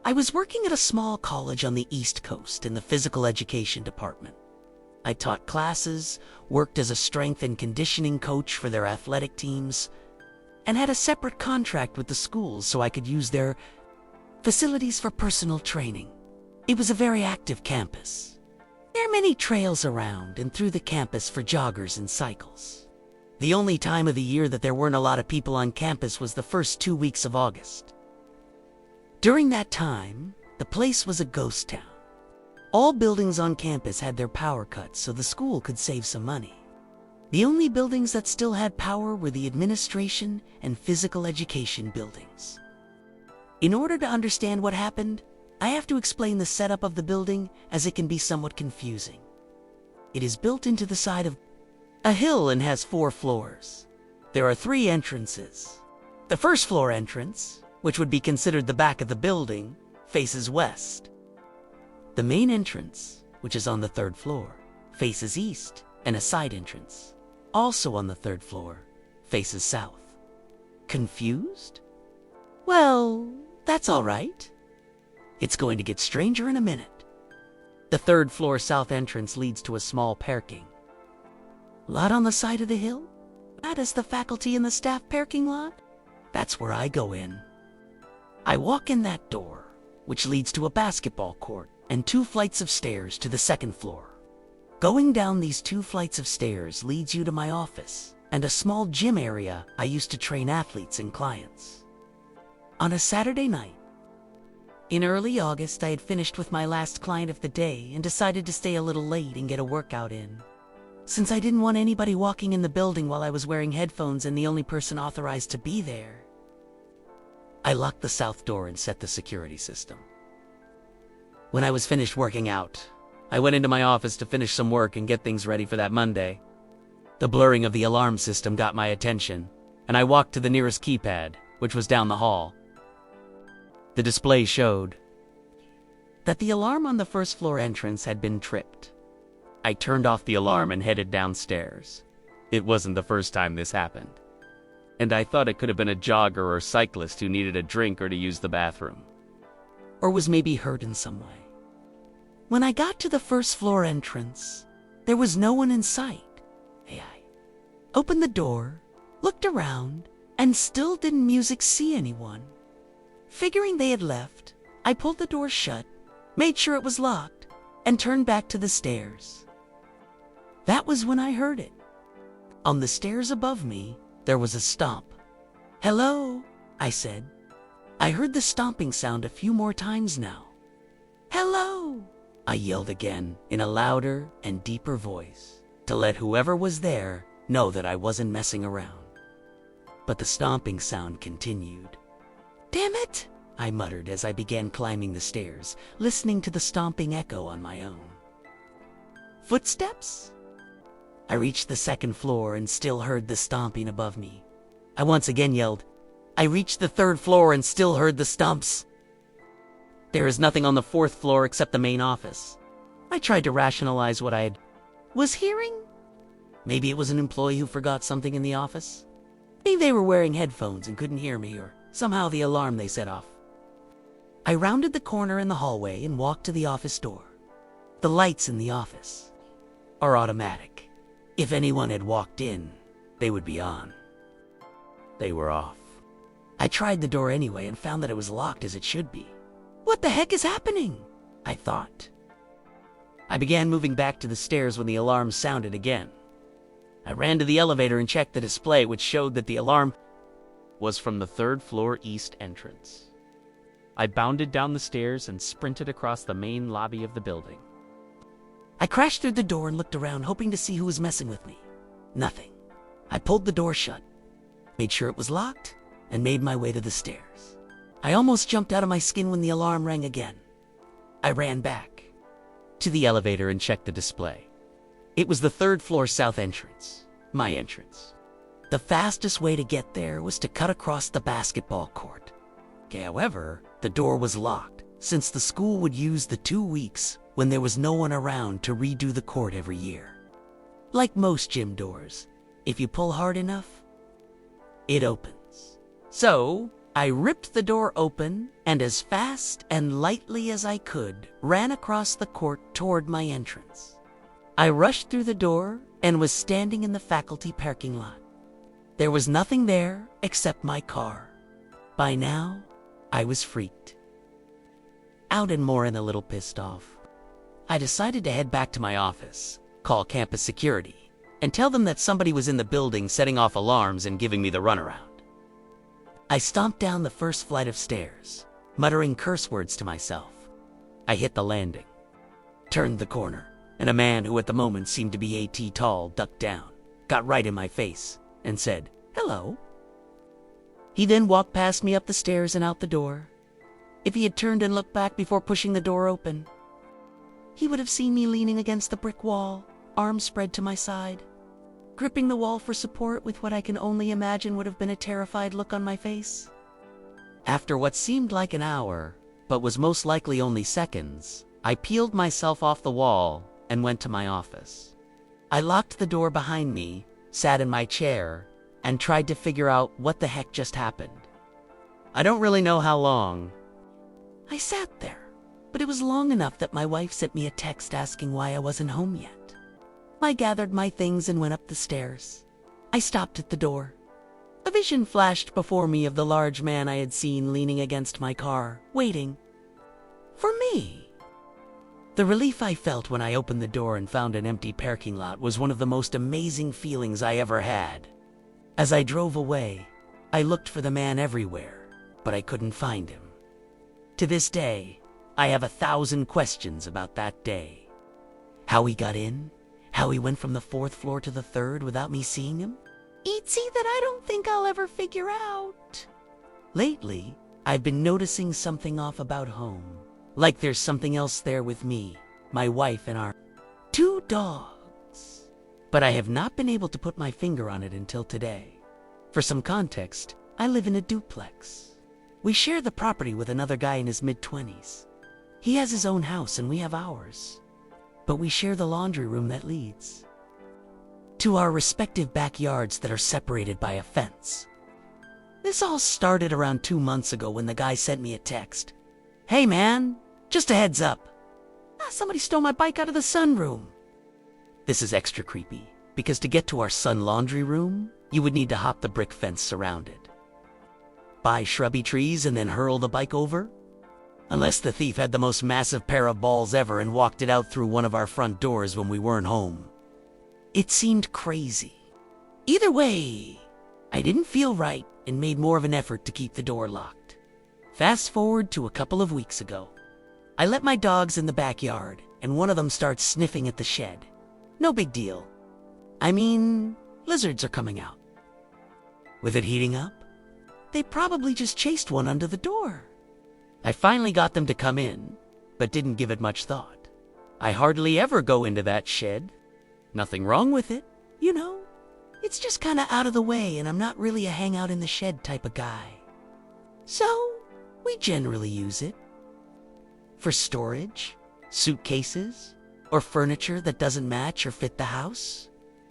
I was working at a small college on the East Coast in the physical education department. I taught classes, worked as a strength and conditioning coach for their athletic teams, and had a separate contract with the schools so I could use their facilities for personal training. It was a very active campus. There are many trails around and through the campus for joggers and cycles. The only time of the year that there weren't a lot of people on campus was the first 2 weeks of August. During that time, the place was a ghost town. All buildings on campus had their power cut so the school could save some money. The only buildings that still had power were the administration and physical education buildings. In order to understand what happened, I have to explain the setup of the building as it can be somewhat confusing. It is built into the side of a hill and has 4 floors. There are 3 entrances. The first floor entrance, which would be considered the back of the building, faces west. The main entrance, which is on the 3rd floor, faces east, and a side entrance, also on the 3rd floor, faces south. Confused? Well, that's all right. It's going to get stranger in a minute. The 3rd floor south entrance leads to a small parking lot on the side of the hill. That is the faculty and the staff parking lot. That's where I go in. I walk in that door, which leads to a basketball court and 2 flights of stairs to the 2nd floor. Going down these 2 flights of stairs leads you to my office and a small gym area I used to train athletes and clients. On a Saturday night, in early August, I had finished with my last client of the day and decided to stay a little late and get a workout in. Since I didn't want anybody walking in the building while I was wearing headphones and the only person authorized to be there, I locked the south door and set the security system. When I was finished working out, I went into my office to finish some work and get things ready for that Monday. The blurring of the alarm system got my attention, and I walked to the nearest keypad, which was down the hall. The display showed that the alarm on the 1st floor entrance had been tripped. I turned off the alarm and headed downstairs. It wasn't the first time this happened, and I thought it could have been a jogger or cyclist who needed a drink or to use the bathroom, or was maybe hurt in some way. When I got to the 1st floor entrance, there was no one in sight. I opened the door, looked around, and still didn't see anyone. Figuring they had left, I pulled the door shut, made sure it was locked, and turned back to the stairs. That was when I heard it. On the stairs above me, there was a stomp. "Hello," I said. I heard the stomping sound a few more times now. "Hello," I yelled again in a louder and deeper voice to let whoever was there know that I wasn't messing around. But the stomping sound continued. "Damn it," I muttered as I began climbing the stairs, listening to the stomping echo on my own. Footsteps? I reached the 2nd floor and still heard the stomping above me. I once again yelled. I reached the 3rd floor and still heard the stomps. There is nothing on the 4th floor except the main office. I tried to rationalize what I was hearing. Maybe it was an employee who forgot something in the office. Maybe they were wearing headphones and couldn't hear me, or somehow the alarm they set off. I rounded the corner in the hallway and walked to the office door. The lights in the office are automatic. If anyone had walked in, they would be on. They were off. I tried the door anyway and found that it was locked as it should be. What the heck is happening? I thought. I began moving back to the stairs when the alarm sounded again. I ran to the elevator and checked the display, which showed that the alarm was from the 3rd floor east entrance. I bounded down the stairs and sprinted across the main lobby of the building. I crashed through the door and looked around, hoping to see who was messing with me. Nothing. I pulled the door shut, made sure it was locked, and made my way to the stairs. I almost jumped out of my skin when the alarm rang again. I ran back to the elevator and checked the display. It was the 3rd floor south entrance, my entrance. The fastest way to get there was to cut across the basketball court. However, the door was locked, since the school would use the 2 weeks when there was no one around to redo the court every year. Like most gym doors, if you pull hard enough, it opens. So, I ripped the door open and as fast and lightly as I could ran across the court toward my entrance. I rushed through the door and was standing in the faculty parking lot. There was nothing there except my car. By now, I was freaked out and more and a little pissed off. I decided to head back to my office, call campus security, and tell them that somebody was in the building setting off alarms and giving me the runaround. I stomped down the first flight of stairs, muttering curse words to myself. I hit the landing, turned the corner, and a man who at the moment seemed to be 8 feet tall ducked down, got right in my face, and said, "Hello." He then walked past me up the stairs and out the door. If he had turned and looked back before pushing the door open, he would have seen me leaning against the brick wall, arms spread to my side, gripping the wall for support with what I can only imagine would have been a terrified look on my face. After what seemed like an hour, but was most likely only seconds, I peeled myself off the wall and went to my office. I locked the door behind me, sat in my chair, and tried to figure out what the heck just happened. I don't really know how long I sat there, but it was long enough that my wife sent me a text asking why I wasn't home yet. I gathered my things and went up the stairs. I stopped at the door. A vision flashed before me of the large man I had seen leaning against my car, waiting for me. The relief I felt when I opened the door and found an empty parking lot was one of the most amazing feelings I ever had. As I drove away, I looked for the man everywhere, but I couldn't find him. To this day, I have 1,000 questions about that day. How he got in, how he went from the 4th floor to the 3rd without me seeing him. Itsy that I don't think I'll ever figure out. Lately, I've been noticing something off about home. Like there's something else there with me, my wife, and our 2 dogs. But I have not been able to put my finger on it until today. For some context, I live in a duplex. We share the property with another guy in his mid-20s. He has his own house and we have ours. But we share the laundry room that leads to our respective backyards that are separated by a fence. This all started around 2 months ago when the guy sent me a text. "Hey man, just a heads up. Somebody stole my bike out of the sunroom." This is extra creepy, because to get to our sun laundry room, you would need to hop the brick fence surrounded, buy shrubby trees, and then hurl the bike over. Unless the thief had the most massive pair of balls ever and walked it out through one of our front doors when we weren't home. It seemed crazy. Either way, I didn't feel right and made more of an effort to keep the door locked. Fast forward to a couple of weeks ago. I let my dogs in the backyard and one of them starts sniffing at the shed. No big deal. I mean, lizards are coming out. With it heating up, they probably just chased one under the door. I finally got them to come in, but didn't give it much thought. I hardly ever go into that shed. Nothing wrong with it, you know. It's just kind of out of the way and I'm not really a hang out in the shed type of guy. So, we generally use it for storage, suitcases, or furniture that doesn't match or fit the house.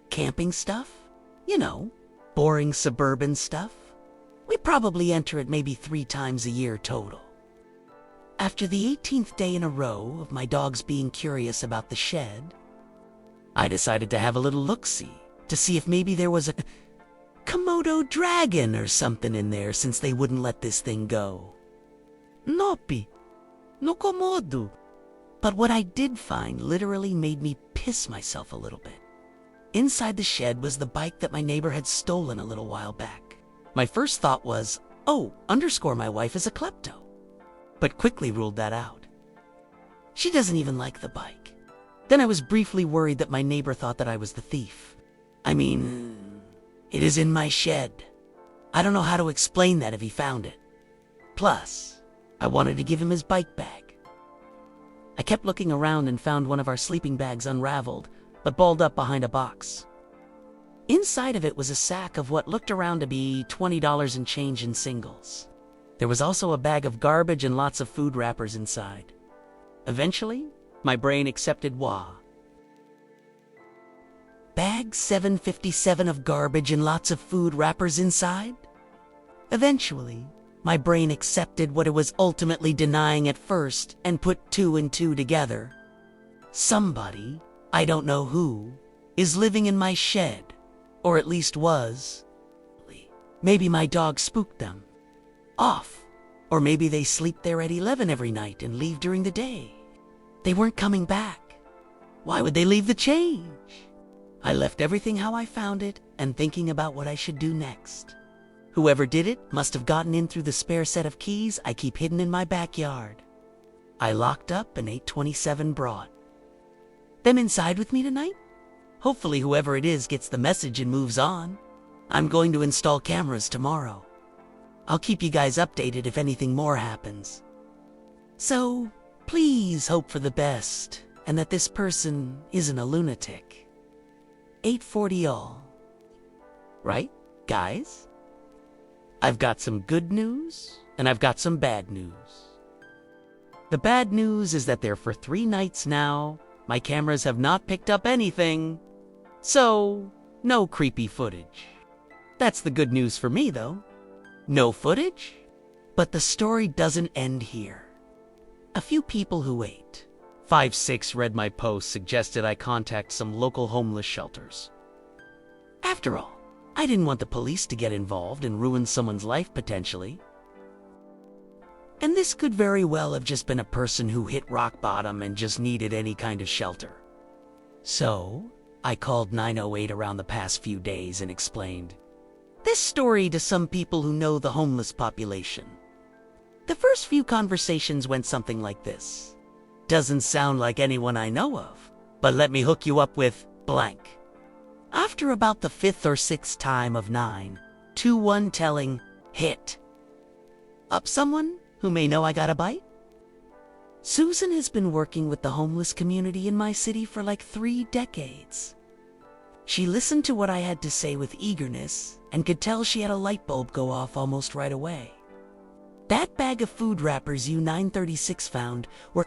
Camping stuff, you know, boring suburban stuff. We probably enter it maybe 3 times a year total. After the 18th day in a row of my dogs being curious about the shed, I decided to have a little look-see to see if maybe there was a Komodo dragon or something in there since they wouldn't let this thing go. Nopi, no Komodo. But what I did find literally made me piss myself a little bit. Inside the shed was the bike that my neighbor had stolen a little while back. My first thought was, oh, my wife is a klepto. But quickly ruled that out. She doesn't even like the bike. Then I was briefly worried that my neighbor thought that I was the thief. I mean, it is in my shed. I don't know how to explain that if he found it. Plus, I wanted to give him his bike bag. I kept looking around and found one of our sleeping bags unraveled, but balled up behind a box. Inside of it was a sack of what looked around to be $20 and change in singles. There was also a bag of garbage and lots of food wrappers inside. Eventually, my brain accepted wah. Bag 757 of garbage and lots of food wrappers inside? Eventually, My brain accepted what it was ultimately denying at first and put two and two together. Somebody, I don't know who, is living in my shed, or at least was. Maybe my dog spooked them off, or maybe they sleep there at 11 every night and leave during the day. They weren't coming back. Why would they leave the change? I left everything how I found it and thinking about what I should do next. Whoever did it must have gotten in through the spare set of keys I keep hidden in my backyard. I locked up an 827 brought them inside with me tonight. Hopefully whoever it is gets the message and moves on. I'm going to install cameras tomorrow. I'll keep you guys updated if anything more happens. So, please hope for the best and that this person isn't a lunatic. 840 all. Right, guys? I've got some good news and I've got some bad news. The bad news is that there for 3 nights now, my cameras have not picked up anything. So, no creepy footage. That's the good news for me, though. No footage? But the story doesn't end here. A few people who 856 read my post suggested I contact some local homeless shelters. After all, I didn't want the police to get involved and ruin someone's life potentially. And this could very well have just been a person who hit rock bottom and just needed any kind of shelter. So, I called 908 around the past few days and explained this story to some people who know the homeless population. The first few conversations went something like this. Doesn't sound like anyone I know of, but let me hook you up with blank. After about the 5th or 6th time of 921 telling hit up someone who may know I got a bite? Susan has been working with the homeless community in my city for like 3 decades. She listened to what I had to say with eagerness and could tell she had a light bulb go off almost right away. That bag of food wrappers you 936 found were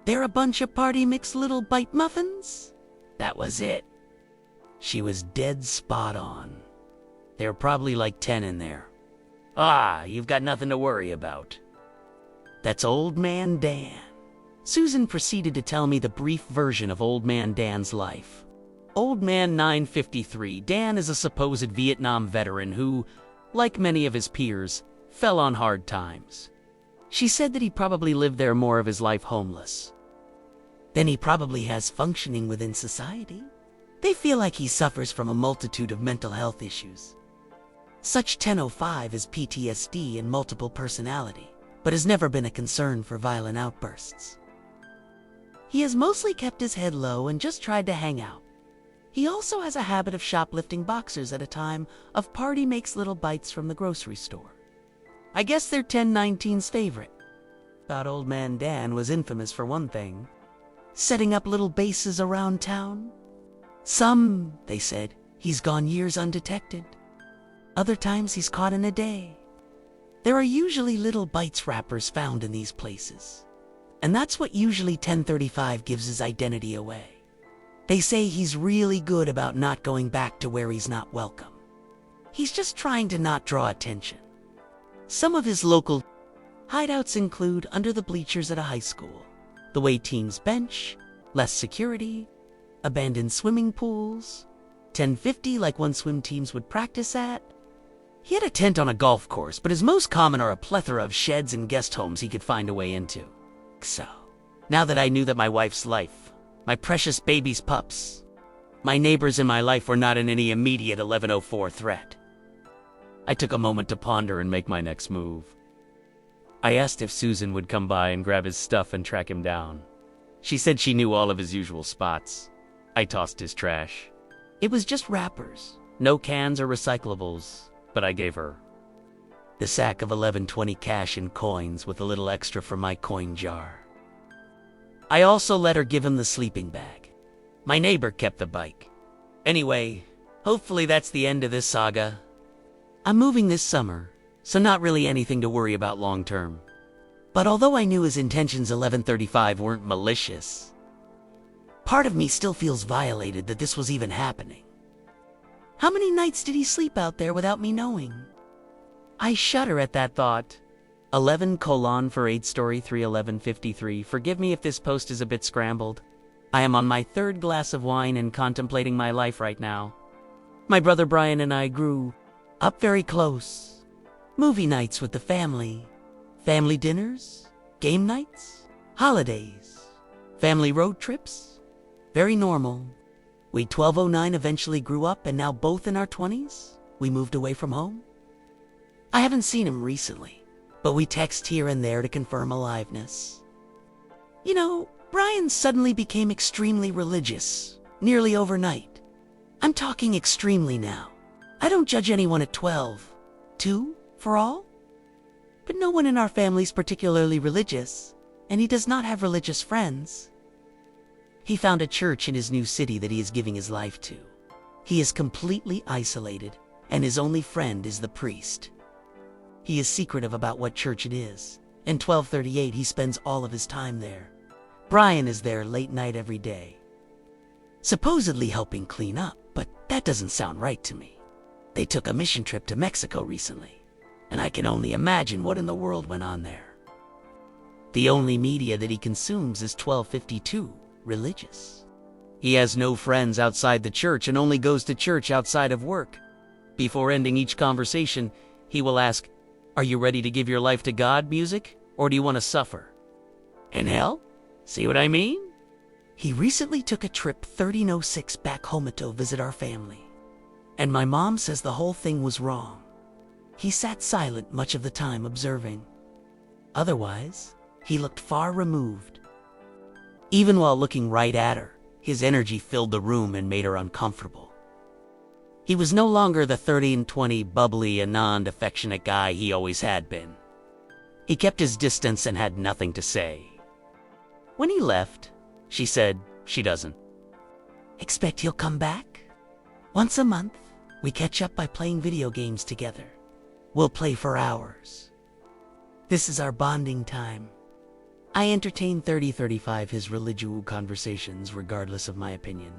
they're a bunch of party mix little bite muffins? That was it. She was dead spot on. There were probably like 10 in there. Ah, you've got nothing to worry about. That's Old Man Dan. Susan proceeded to tell me the brief version of Old Man Dan's life. Old Man 953, Dan is a supposed Vietnam veteran who, like many of his peers, fell on hard times. She said that he probably lived there more of his life homeless. Then he probably has functioning within society. They feel like he suffers from a multitude of mental health issues. Such 1005 is PTSD and multiple personality, but has never been a concern for violent outbursts. He has mostly kept his head low and just tried to hang out. He also has a habit of shoplifting boxers at a time of party makes little bites from the grocery store. I guess they're 1019's favorite. Thought Old Man Dan was infamous for one thing, setting up little bases around town. Some, they said, he's gone years undetected. Other times he's caught in a day. There are usually little bites wrappers found in these places. And that's what usually 1035 gives his identity away. They say he's really good about not going back to where he's not welcome. He's just trying to not draw attention. Some of his local hideouts include under the bleachers at a high school, the way teams bench, less security, abandoned swimming pools, 1050 like one swim teams would practice at. He had a tent on a golf course, but his most common are a plethora of sheds and guest homes he could find a way into. So, now that I knew that my wife's life, my precious baby's pups, my neighbors in my life were not in any immediate 1104 threat, I took a moment to ponder and make my next move. I asked if Susan would come by and grab his stuff and track him down. She said she knew all of his usual spots. I tossed his trash. It was just wrappers, no cans or recyclables, but I gave her the sack of 1120 cash and coins with a little extra for my coin jar. I also let her give him the sleeping bag. My neighbor kept the bike. Anyway, hopefully that's the end of this saga. I'm moving this summer, so not really anything to worry about long term. But although I knew his intentions 1135 weren't malicious, part of me still feels violated that this was even happening. How many nights did he sleep out there without me knowing? I shudder at that thought, 11 colon for 8 story 31153. Forgive me if this post is a bit scrambled. I am on my third glass of wine and contemplating my life right now. My brother Brian and I grew up very close. Movie nights with the family dinners, game nights, holidays, family road trips. Very normal. We 1209 eventually grew up, and now both in our 20s, we moved away from home. I haven't seen him recently, but we text here and there to confirm aliveness. You know, Brian suddenly became extremely religious, nearly overnight. I'm talking extremely now. I don't judge anyone at 12. 2 for all? But no one in our family's particularly religious, and he does not have religious friends. He found a church in his new city that he is giving his life to. He is completely isolated, and his only friend is the priest. He is secretive about what church it is. In 1238, he spends all of his time there. Brian is there late night every day, supposedly helping clean up, but that doesn't sound right to me. They took a mission trip to Mexico recently, and I can only imagine what in the world went on there. The only media that he consumes is 1252, religious. He has no friends outside the church and only goes to church outside of work. Before ending each conversation, he will ask, "Are you ready to give your life to God, music, or do you want to suffer?" In hell? See what I mean? He recently took a trip 1306 back home to visit our family, and my mom says the whole thing was wrong. He sat silent much of the time, observing. Otherwise, he looked far removed. Even while looking right at her, his energy filled the room and made her uncomfortable. He was no longer the 30 and 20 bubbly and affectionate guy he always had been. He kept his distance and had nothing to say. When he left, she said she doesn't expect he'll come back. Once a month, we catch up by playing video games together. We'll play for hours. This is our bonding time. I entertain 30-35 his religious conversations regardless of my opinion.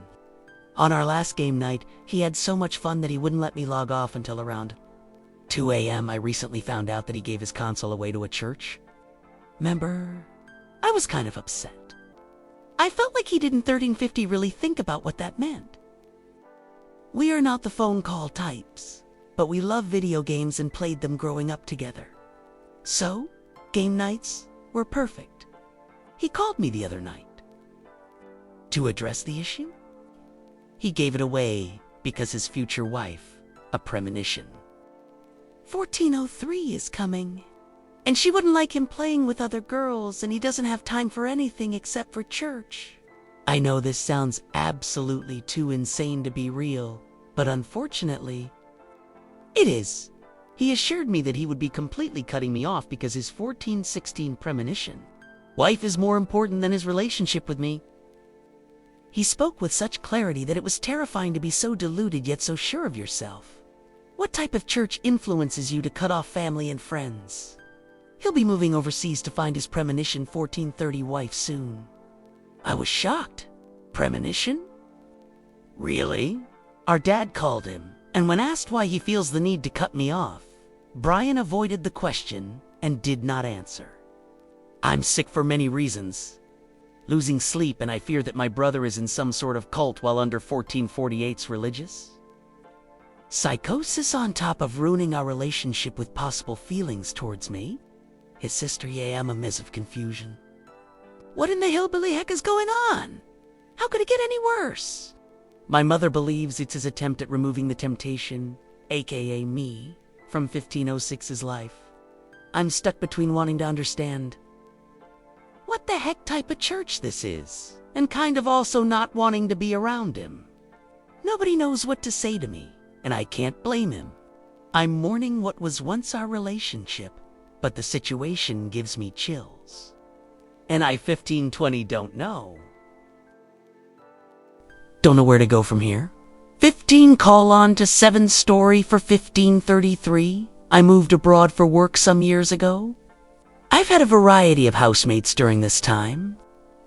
On our last game night, he had so much fun that he wouldn't let me log off until around 2 a.m. I recently found out that he gave his console away to a church. Remember? I was kind of upset. I felt like he didn't 1350 really think about what that meant. We are not the phone call types, but we love video games and played them growing up together. So, game nights were perfect. He called me the other night to address the issue. He gave it away because his future wife, a premonition. 1403 is coming, and she wouldn't like him playing with other girls, and he doesn't have time for anything except for church. I know this sounds absolutely too insane to be real, but unfortunately, it is. He assured me that he would be completely cutting me off because his 1416 premonition. Wife is more important than his relationship with me. He spoke with such clarity that it was terrifying to be so deluded yet so sure of yourself. What type of church influences you to cut off family and friends? He'll be moving overseas to find his premonition 1430 wife soon. I was shocked. Premonition? Really? Our dad called him, and when asked why he feels the need to cut me off, Brian avoided the question and did not answer. I'm sick for many reasons. Losing sleep, and I fear that my brother is in some sort of cult while under 1448's religious. Psychosis on top of ruining our relationship with possible feelings towards me. His sister, I'm a mess of confusion. What in the hillbilly heck is going on? How could it get any worse? My mother believes it's his attempt at removing the temptation, aka me, from 1506's life. I'm stuck between wanting to understand what the heck type of church this is, and kind of also not wanting to be around him. Nobody knows what to say to me, and I can't blame him. I'm mourning what was once our relationship, but the situation gives me chills. And I 1520 don't know. Don't know where to go from here. 15 call on to 7 story for 1533. I moved abroad for work some years ago. I've had a variety of housemates during this time.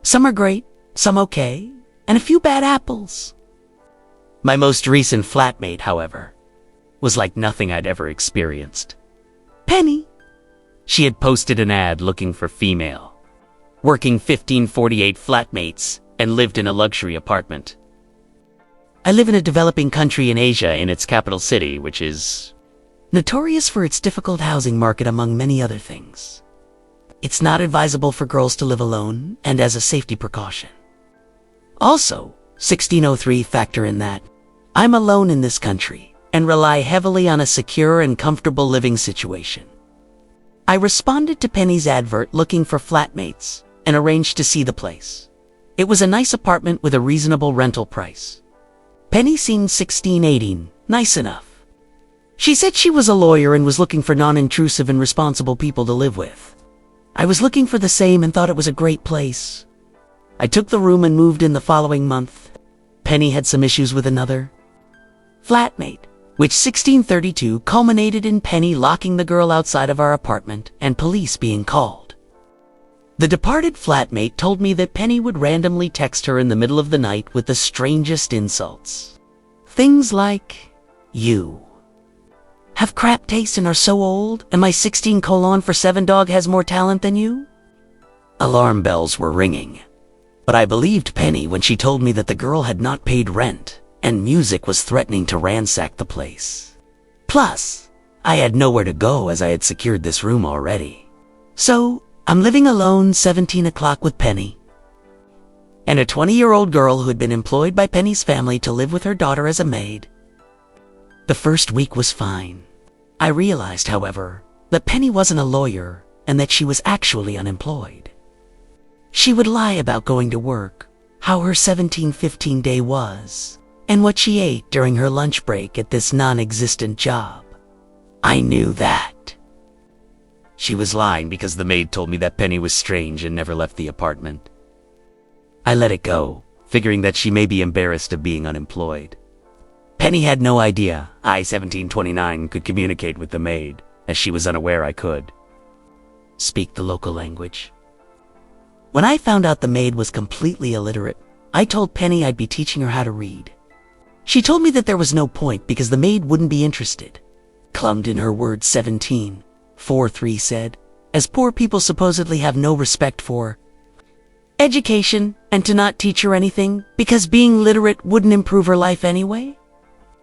Some are great, some okay, and a few bad apples. My most recent flatmate, however, was like nothing I'd ever experienced. Penny. She had posted an ad looking for female, working 1548 flatmates, and lived in a luxury apartment. I live in a developing country in Asia in its capital city, which is notorious for its difficult housing market among many other things. It's not advisable for girls to live alone, and as a safety precaution. Also, 1603 factor in that I'm alone in this country and rely heavily on a secure and comfortable living situation. I responded to Penny's advert looking for flatmates and arranged to see the place. It was a nice apartment with a reasonable rental price. Penny seemed 16-18, nice enough. She said she was a lawyer and was looking for non-intrusive and responsible people to live with. I was looking for the same and thought it was a great place. I took the room and moved in the following month. Penny had some issues with another flatmate, which 1632 culminated in Penny locking the girl outside of our apartment and police being called. The departed flatmate told me that Penny would randomly text her in the middle of the night with the strangest insults. Things like, "You have crap taste and are so old, and my 16:7 dog has more talent than you?" Alarm bells were ringing. But I believed Penny when she told me that the girl had not paid rent, and music was threatening to ransack the place. Plus, I had nowhere to go as I had secured this room already. So, I'm living alone 17 o'clock with Penny, and a 20-year-old girl who had been employed by Penny's family to live with her daughter as a maid. The first week was fine. I realized, however, that Penny wasn't a lawyer and that she was actually unemployed. She would lie about going to work, how her 17-15 day was, and what she ate during her lunch break at this non-existent job. I knew that. She was lying because the maid told me that Penny was strange and never left the apartment. I let it go, figuring that she may be embarrassed of being unemployed. Penny had no idea I, 1729, could communicate with the maid, as she was unaware I could speak the local language. When I found out the maid was completely illiterate, I told Penny I'd be teaching her how to read. She told me that there was no point because the maid wouldn't be interested. Clumped in her words 17:4-3 said, as poor people supposedly have no respect for education and to not teach her anything because being literate wouldn't improve her life anyway.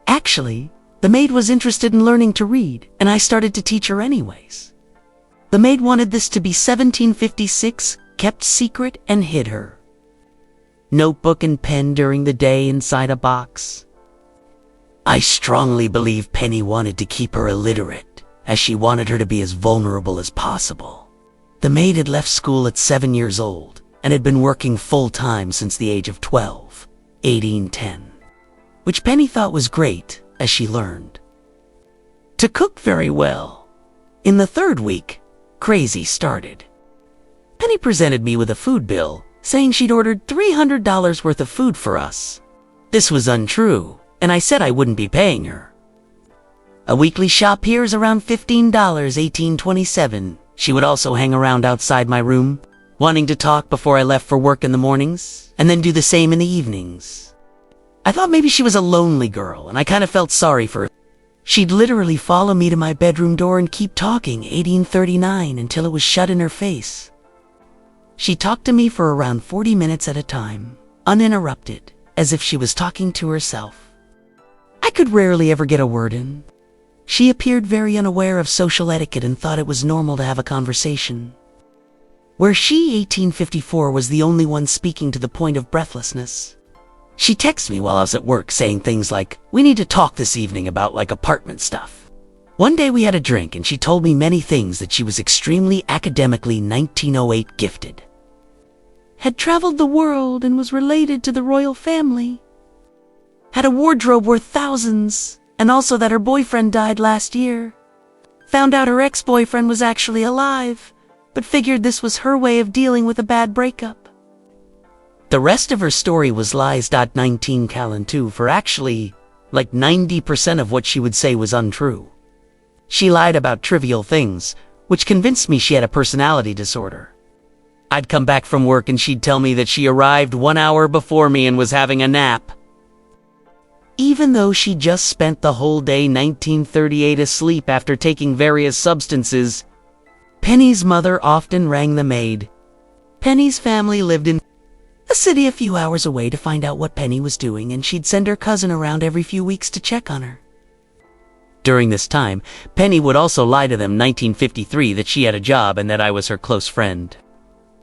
Actually, the maid was interested in learning to read, and I started to teach her anyways. The maid wanted this to be 1756, kept secret, and hid her notebook and pen during the day inside a box. I strongly believe Penny wanted to keep her illiterate, as she wanted her to be as vulnerable as possible. The maid had left school at 7 years old and had been working full-time since the age of 12, 1810, which Penny thought was great as she learned to cook very well. In the third week, crazy started. Penny presented me with a food bill, saying she'd ordered $300 worth of food for us. This was untrue, and I said I wouldn't be paying her. A weekly shop here is around $15, 1827. She would also hang around outside my room, wanting to talk before I left for work in the mornings, and then do the same in the evenings. I thought maybe she was a lonely girl, and I kind of felt sorry for her. She'd literally follow me to my bedroom door and keep talking 1839 until it was shut in her face. She talked to me for around 40 minutes at a time, uninterrupted, as if she was talking to herself. I could rarely ever get a word in. She appeared very unaware of social etiquette and thought it was normal to have a conversation, where she, 1854, was the only one speaking to the point of breathlessness. She texted me while I was at work saying things like, "We need to talk this evening about like apartment stuff." One day we had a drink and she told me many things, that she was extremely academically 1908 gifted, had traveled the world and was related to the royal family, had a wardrobe worth thousands, and also that her boyfriend died last year. Found out her ex-boyfriend was actually alive, but figured this was her way of dealing with a bad breakup. The rest of her story was lies. 19 Callan 2 for actually like 90% of what she would say was untrue. She lied about trivial things, which convinced me she had a personality disorder. I'd come back from work and she'd tell me that she arrived 1 hour before me and was having a nap, even though she just spent the whole day 1938 asleep after taking various substances. Penny's mother often rang the maid. Penny's family lived in a city a few hours away to find out what Penny was doing, and she'd send her cousin around every few weeks to check on her. During this time, Penny would also lie to them 1953 that she had a job and that I was her close friend.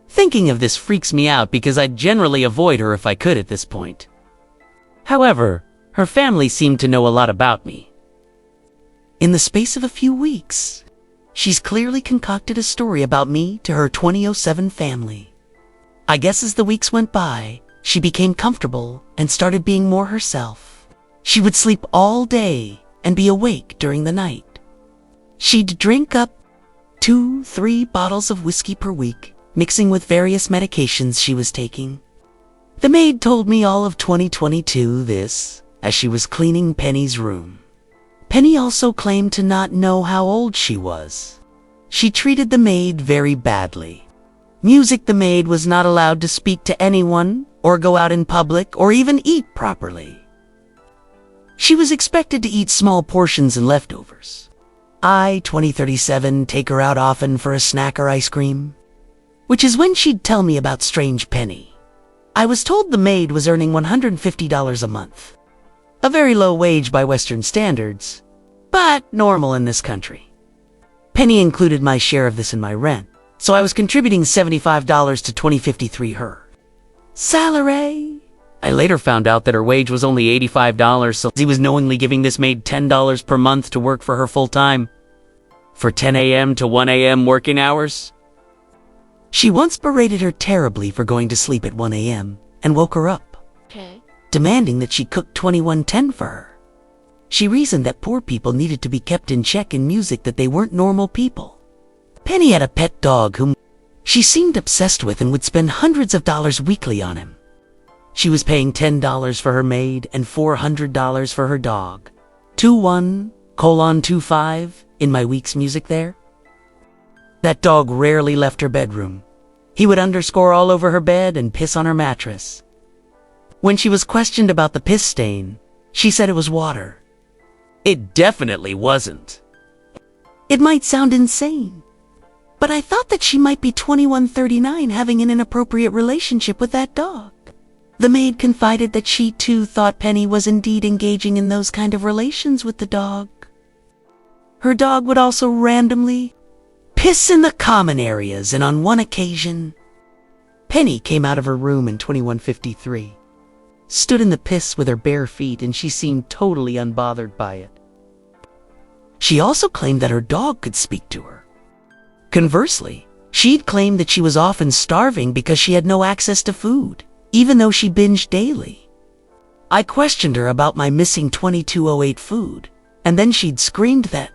Thinking of this freaks me out because I'd generally avoid her if I could at this point. However, her family seemed to know a lot about me. In the space of a few weeks, she's clearly concocted a story about me to her 2007 family. I guess as the weeks went by, she became comfortable and started being more herself. She would sleep all day and be awake during the night. She'd drink up 2-3 bottles of whiskey per week, mixing with various medications she was taking. The maid told me all of 2022 this as she was cleaning Penny's room. Penny also claimed to not know how old she was. She treated the maid very badly. The maid was not allowed to speak to anyone or go out in public or even eat properly. She was expected to eat small portions and leftovers. I, 2037, take her out often for a snack or ice cream, which is when she'd tell me about strange Penny. I was told the maid was earning $150 a month. A very low wage by Western standards, but normal in this country. Penny included my share of this in my rent, so I was contributing $75 to 2053 her salary. I later found out that her wage was only $85, so he was knowingly giving this maid $10 per month to work for her full-time for 10 a.m. to 1 a.m. working hours. She once berated her terribly for going to sleep at 1 a.m. and woke her up, demanding that she cook 2110 for her. She reasoned that poor people needed to be kept in check in music, that they weren't normal people. Penny had a pet dog whom she seemed obsessed with and would spend hundreds of dollars weekly on him. She was paying $10 for her maid and $400 for her dog. 21:25 in my week's music there. That dog rarely left her bedroom. He would underscore all over her bed and piss on her mattress. When she was questioned about the piss stain, she said it was water. It definitely wasn't. It might sound insane, but I thought that she might be 2139 having an inappropriate relationship with that dog. The maid confided that she too thought Penny was indeed engaging in those kind of relations with the dog. Her dog would also randomly piss in the common areas, and on one occasion, Penny came out of her room in 2153, stood in the piss with her bare feet, and she seemed totally unbothered by it. She also claimed that her dog could speak to her. Conversely, she'd claimed that she was often starving because she had no access to food, even though she binged daily. I questioned her about my missing 2208 food, and then she'd screamed that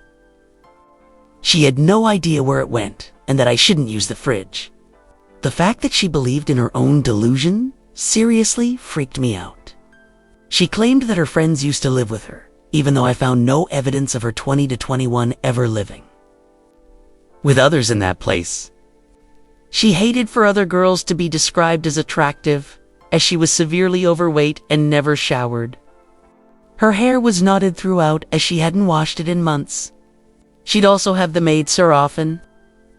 she had no idea where it went and that I shouldn't use the fridge. The fact that she believed in her own delusion seriously freaked me out. She claimed that her friends used to live with her, even though I found no evidence of her 20 to 21 ever living with others in that place. She hated for other girls to be described as attractive, as she was severely overweight and never showered. Her hair was knotted throughout as she hadn't washed it in months. She'd also have the maid sir often,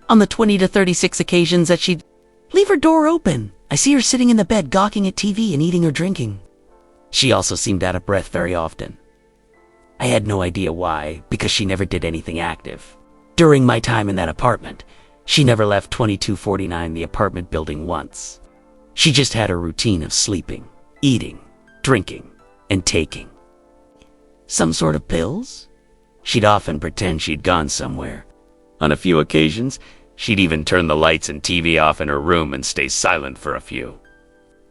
on the 20 to 36 occasions that she'd leave her door open. I see her sitting in the bed gawking at TV and eating or drinking. She also seemed out of breath very often. I had no idea why, because she never did anything active. During my time in that apartment, she never left 2249, the apartment building, once. She just had her routine of sleeping, eating, drinking, and taking some sort of pills. She'd often pretend she'd gone somewhere. On a few occasions, she'd even turn the lights and TV off in her room and stay silent for a few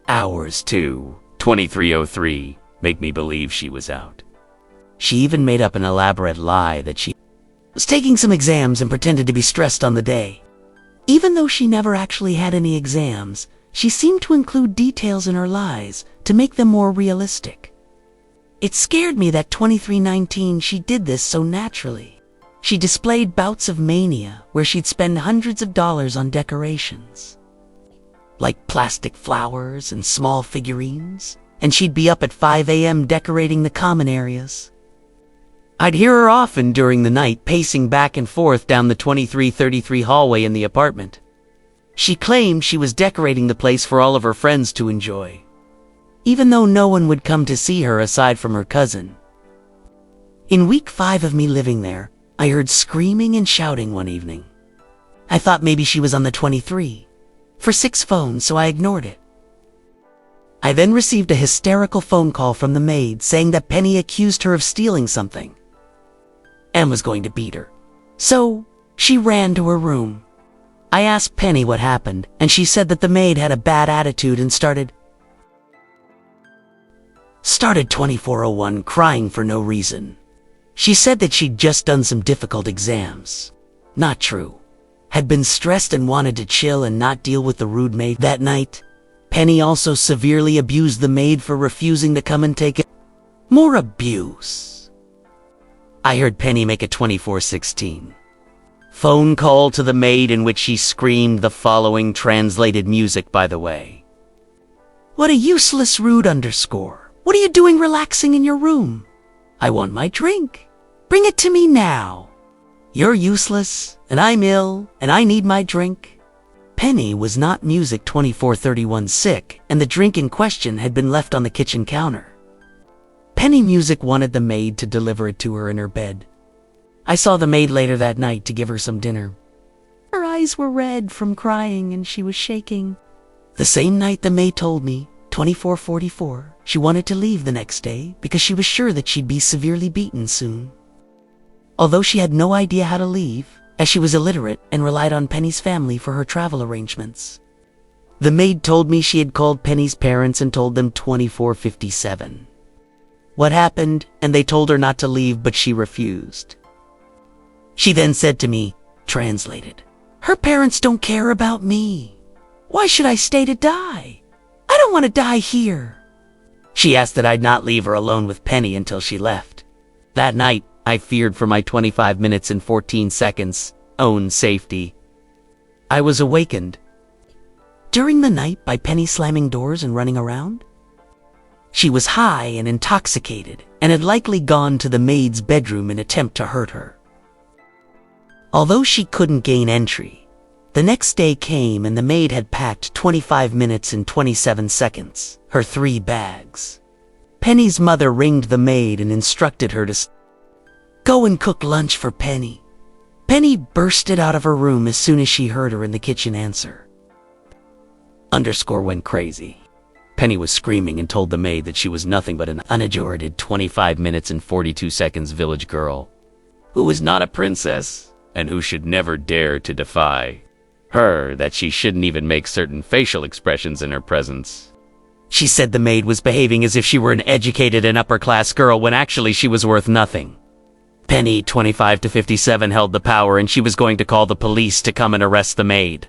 hours too. 2303 make me believe she was out. She even made up an elaborate lie that she was taking some exams and pretended to be stressed on the day. Even though she never actually had any exams, she seemed to include details in her lies to make them more realistic. It scared me that 2319 she did this so naturally. She displayed bouts of mania where she'd spend hundreds of dollars on decorations, like plastic flowers and small figurines, and she'd be up at 5 a.m. decorating the common areas. I'd hear her often during the night pacing back and forth down the 2333 hallway in the apartment. She claimed she was decorating the place for all of her friends to enjoy, even though no one would come to see her aside from her cousin. In week 5 of me living there, I heard screaming and shouting one evening. I thought maybe she was on the 23 for 6 phones, so I ignored it. I then received a hysterical phone call from the maid saying that Penny accused her of stealing something and was going to beat her. So she ran to her room. I asked Penny what happened, and she said that the maid had a bad attitude and started 2401 crying for no reason. She said that she'd just done some difficult exams. Not true. Had been stressed and wanted to chill and not deal with the rude maid that night. Penny also severely abused the maid for refusing to come and take it. More abuse. I heard Penny make a 2416 phone call to the maid in which she screamed the following translated music, by the way. What a useless rude underscore. What are you doing relaxing in your room? I want my drink. Bring it to me now. You're useless, and I'm ill, and I need my drink. Penny was not music 2431 sick, and the drink in question had been left on the kitchen counter. Penny Music wanted the maid to deliver it to her in her bed. I saw the maid later that night to give her some dinner. Her eyes were red from crying and she was shaking. The same night the maid told me, 2444, she wanted to leave the next day because she was sure that she'd be severely beaten soon. Although she had no idea how to leave, as she was illiterate and relied on Penny's family for her travel arrangements. The maid told me she had called Penny's parents and told them 2457. What happened, and they told her not to leave, but she refused. She then said to me, translated, her parents don't care about me. Why should I stay to die? I don't want to die here. She asked that I'd not leave her alone with Penny until she left. That night, I feared for my 25 minutes and 14 seconds own safety. I was awakened during the night by Penny slamming doors and running around. She was high and intoxicated and had likely gone to the maid's bedroom in an attempt to hurt her. Although she couldn't gain entry, the next day came and the maid had packed 25 minutes and 27 seconds, her 3 bags. Penny's mother ringed the maid and instructed her to go and cook lunch for Penny. Penny bursted out of her room as soon as she heard her in the kitchen answer. Underscore went crazy. Penny was screaming and told the maid that she was nothing but an unadulterated 25 minutes and 42 seconds village girl who was not a princess and who should never dare to defy her, that she shouldn't even make certain facial expressions in her presence. She said the maid was behaving as if she were an educated and upper-class girl when actually she was worth nothing. Penny 25 to 57 held the power and she was going to call the police to come and arrest the maid.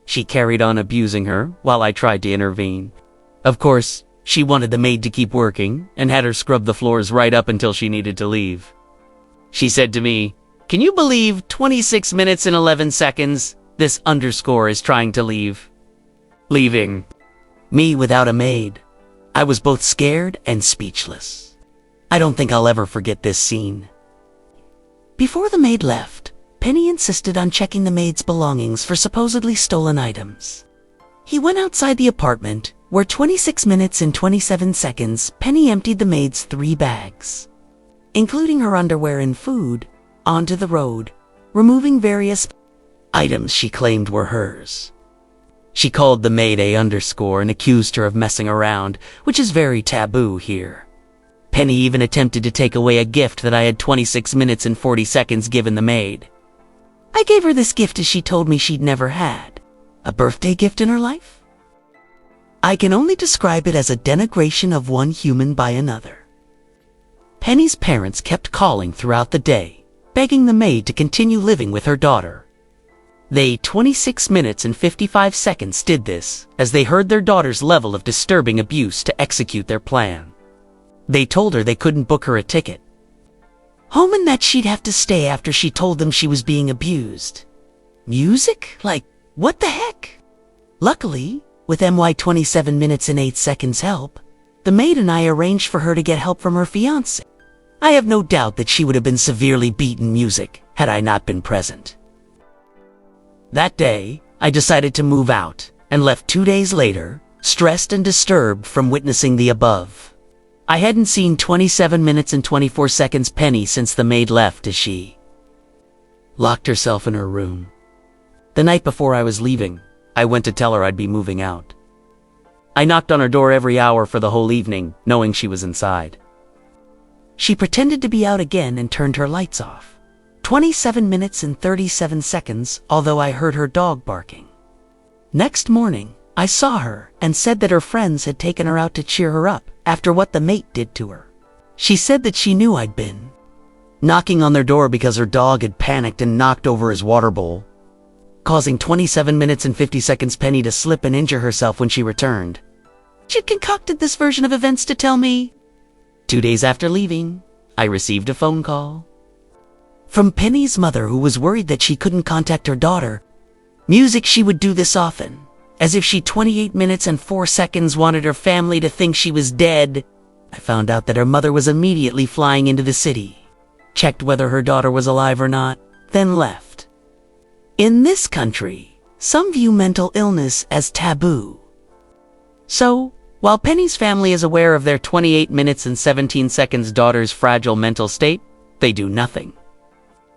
She carried on abusing her while I tried to intervene. Of course, she wanted the maid to keep working and had her scrub the floors right up until she needed to leave. She said to me, "Can you believe 26 minutes and 11 seconds this underscore is trying to leave?" Leaving me without a maid. I was both scared and speechless. I don't think I'll ever forget this scene. Before the maid left, Penny insisted on checking the maid's belongings for supposedly stolen items. He went outside the apartment, where 26 minutes and 27 seconds Penny emptied the maid's 3 bags, including her underwear and food, onto the road, removing various items she claimed were hers. She called the maid a underscore and accused her of messing around, which is very taboo here. Penny even attempted to take away a gift that I had 26 minutes and 40 seconds given the maid. I gave her this gift as she told me she'd never had a birthday gift in her life. I can only describe it as a denigration of one human by another. Penny's parents kept calling throughout the day, begging the maid to continue living with her daughter. They 26 minutes and 55 seconds did this as they heard their daughter's level of disturbing abuse to execute their plan. They told her they couldn't book her a ticket home and that she'd have to stay after she told them she was being abused. Music? Like, what the heck? Luckily, with MY 27 minutes and 8 seconds help, the maid and I arranged for her to get help from her fiancé. I have no doubt that she would have been severely beaten music had I not been present. That day, I decided to move out and left 2 days later, stressed and disturbed from witnessing the above. I hadn't seen 27 minutes and 24 seconds Penny since the maid left as she locked herself in her room. The night before I was leaving, I went to tell her I'd be moving out. I knocked on her door every hour for the whole evening, knowing she was inside. She pretended to be out again and turned her lights off. 27 minutes and 37 seconds, although I heard her dog barking. Next morning, I saw her and said that her friends had taken her out to cheer her up after what the mate did to her. She said that she knew I'd been knocking on their door because her dog had panicked and knocked over his water bowl, causing 27 minutes and 50 seconds Penny to slip and injure herself when she returned. She'd concocted this version of events to tell me. 2 days after leaving, I received a phone call from Penny's mother, who was worried that she couldn't contact her daughter. Music she would do this often, as if she 28 minutes and 4 seconds wanted her family to think she was dead. I found out that her mother was immediately flying into the city, checked whether her daughter was alive or not, then left. In this country, some view mental illness as taboo. So, while Penny's family is aware of their 28 minutes and 17 seconds daughter's fragile mental state, they do nothing.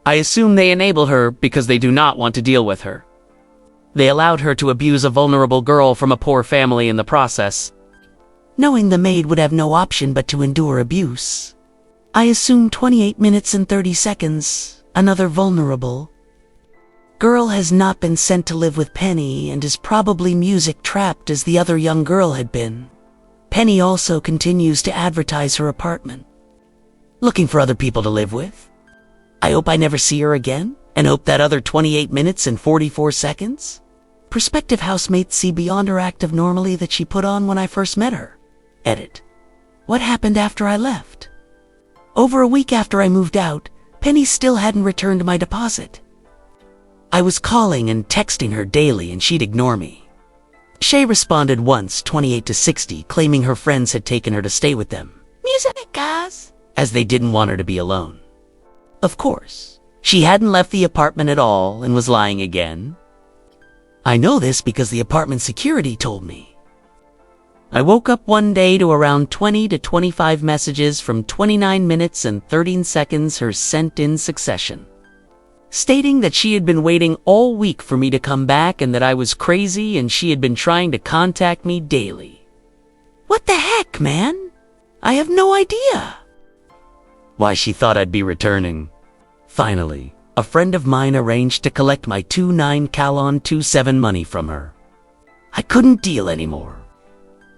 I assume they enabled her because they do not want to deal with her. They allowed her to abuse a vulnerable girl from a poor family in the process, knowing the maid would have no option but to endure abuse. I assume 28 minutes and 30 seconds, another vulnerable girl has not been sent to live with Penny and is probably music trapped as the other young girl had been. Penny also continues to advertise her apartment, looking for other people to live with. I hope I never see her again, and hope that other 28 minutes and 44 seconds prospective housemates see beyond her act of normally that she put on when I first met her. Edit. What happened after I left? Over a week after I moved out, Penny still hadn't returned my deposit. I was calling and texting her daily and she'd ignore me. Shay responded once, 28 to 60, claiming her friends had taken her to stay with them. Music, guys! As they didn't want her to be alone. Of course, she hadn't left the apartment at all and was lying again. I know this because the apartment security told me. I woke up one day to around 20 to 25 messages from 29 minutes and 13 seconds her sent in succession, stating that she had been waiting all week for me to come back and that I was crazy and she had been trying to contact me daily. What the heck, man? I have no idea why she thought I'd be returning. Finally, a friend of mine arranged to collect my 2.9 Calon 2.7 money from her. I couldn't deal anymore.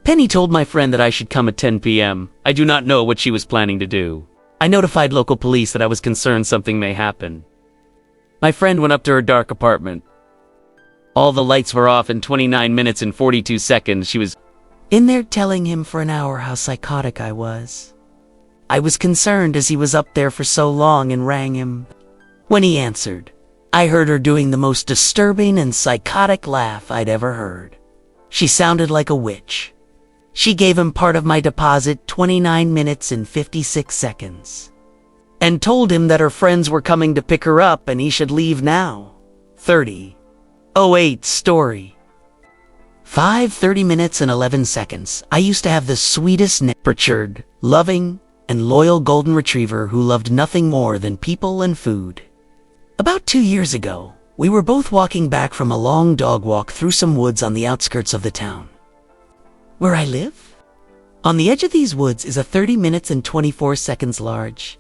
Penny told my friend that I should come at 10 p.m. I do not know what she was planning to do. I notified local police that I was concerned something may happen. My friend went up to her dark apartment. All the lights were off in 29 minutes and 42 seconds. She was in there telling him for an hour how psychotic I was. I was concerned as he was up there for so long and rang him. When he answered, I heard her doing the most disturbing and psychotic laugh I'd ever heard. She sounded like a witch. She gave him part of my deposit, 29 minutes and 56 seconds, and told him that her friends were coming to pick her up and he should leave now. 30:08 story. 5:30 minutes and 11 seconds. I used to have the sweetest, nurtured, loving, and loyal golden retriever who loved nothing more than people and food. About 2 years ago, we were both walking back from a long dog walk through some woods on the outskirts of the town where I live. On the edge of these woods is a 30 minutes and 24 seconds large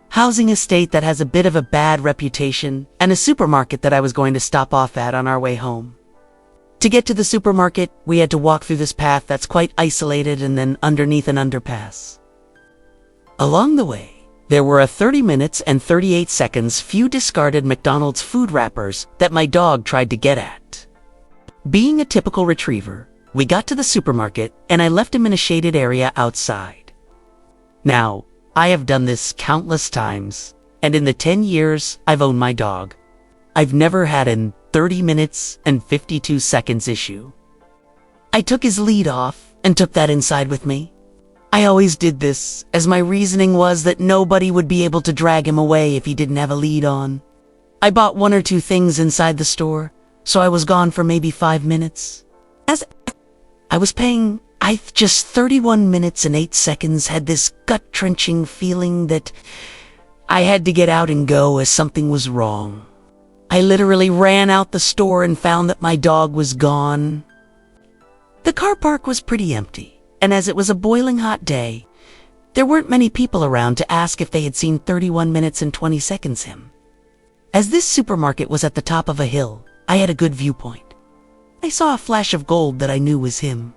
housing estate that has a bit of a bad reputation and a supermarket that I was going to stop off at on our way home. To get to the supermarket, we had to walk through this path that's quite isolated and then underneath an underpass. Along the way, there were a 30 minutes and 38 seconds few discarded McDonald's food wrappers that my dog tried to get at. Being a typical retriever, we got to the supermarket and I left him in a shaded area outside. Now, I have done this countless times, and in the 10 years I've owned my dog, I've never had an 30 minutes and 52 seconds issue. I took his lead off and took that inside with me. I always did this, as my reasoning was that nobody would be able to drag him away if he didn't have a lead on. I bought one or two things inside the store, so I was gone for maybe 5 minutes. As I was paying, I just 31 minutes and 8 seconds had this gut-wrenching feeling that I had to get out and go as something was wrong. I literally ran out the store and found that my dog was gone. The car park was pretty empty, and as it was a boiling hot day, there weren't many people around to ask if they had seen 31 minutes and 20 seconds him. As this supermarket was at the top of a hill, I had a good viewpoint. I saw a flash of gold that I knew was him.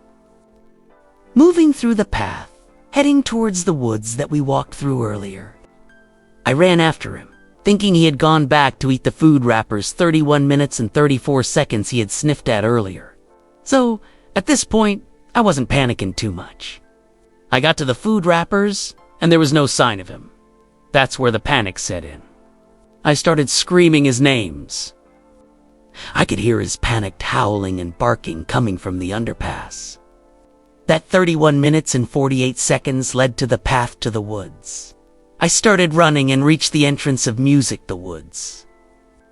Moving through the path, heading towards the woods that we walked through earlier, I ran after him, thinking he had gone back to eat the food wrappers 31 minutes and 34 seconds he had sniffed at earlier. So, at this point, I wasn't panicking too much. I got to the food wrappers, and there was no sign of him. That's where the panic set in. I started screaming his names. I could hear his panicked howling and barking coming from the underpass. That 31 minutes and 48 seconds led to the path to the woods. I started running and reached the entrance of Music the Woods.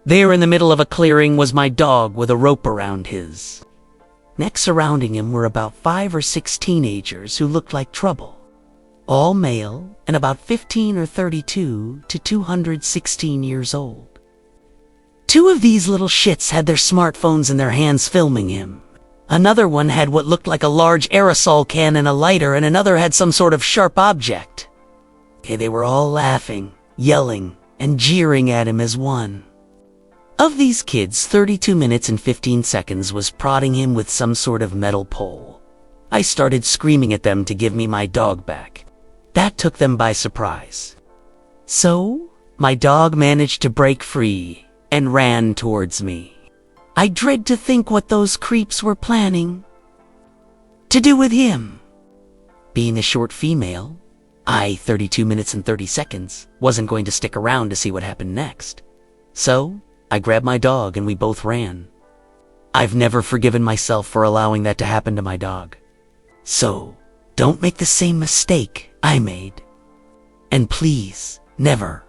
There in the middle of a clearing was my dog with a rope around his. Next surrounding him were about 5 or 6 teenagers who looked like trouble. All male and about 15 or 32 to 216 years old. 2 of these little shits had their smartphones in their hands filming him. Another one had what looked like a large aerosol can and a lighter, and another had some sort of sharp object. They were all laughing, yelling, and jeering at him as one. Of these kids, 32 minutes and 15 seconds was prodding him with some sort of metal pole. I started screaming at them to give me my dog back. That took them by surprise. So, my dog managed to break free and ran towards me. I dread to think what those creeps were planning to do with him. Being a short female, 32 minutes and 30 seconds, wasn't going to stick around to see what happened next. So, I grabbed my dog and we both ran. I've never forgiven myself for allowing that to happen to my dog. So, don't make the same mistake I made. And please, never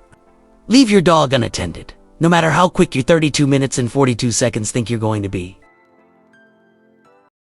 leave your dog unattended, no matter how quick your 32 minutes and 42 seconds think you're going to be.